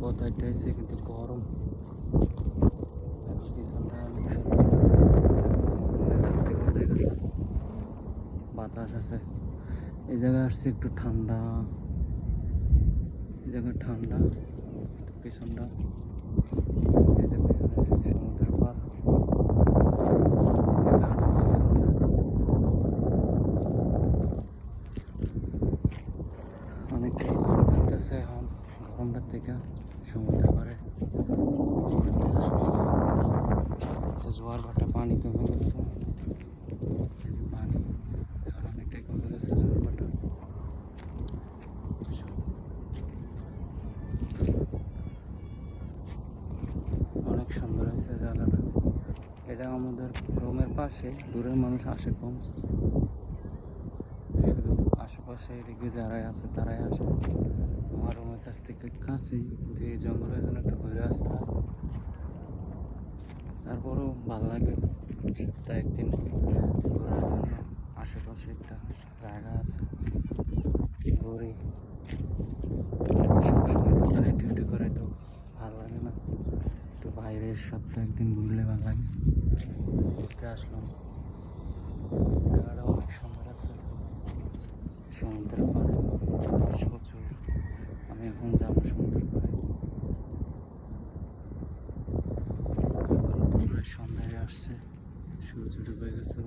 পথ হাঁটতেছি কিন্তু গরম। পিছনটা অনেক সুন্দর আছে, রুমের কাছ থেকেও দেখা যায়, বাতাস আছে। এই জায়গায় আসছে একটু ঠান্ডা, এই জায়গায় ঠান্ডা। পিছনটা এই যে পিছনে সমুদ্রের পার, অনেকটাই ভালো লাগতেছে এখন গরমটার থেকে। সমুদ্রের পাড়ে ঘুরতে আসলাম। জোয়ার ভাটা, পানি কমে গেছে, এই যে পানি এখন অনেকটাই কমে গেছে জোয়ার ভাটা। অনেক সুন্দর হয়েছে জায়গাটা। এটা আমাদের রুমের পাশে, দূরের মানুষ আসে কম, শুধু আশেপাশে এদিকে যারাই আছে তারাই আসে। আমার রুমের কাছ থেকে কাছেই, কিন্তু এই জঙ্গলের জন্য একটু ঘুরে আসতে হয়। তারপরেও ভালো লাগে সপ্তাহে একদিন ঘোরার জন্য। আশেপাশে একটা জায়গা আছে, ঘুরি। সবসময় দোকানে ডিউটি করে তো ভালো লাগে না, একটু বাইরের সপ্তাহে একদিন ঘুরলে ভালো লাগে। ঘুরতে আসলাম, জায়গাটা অনেক সুন্দর আছে, সমুদ্রের পাড়ে, বাতাস প্রচুর। আমি এখন যাবো সমুদ্রের পাড়ে। প্রায় সন্ধ্যায় আসছে, সূর্য ডুবে গেছে।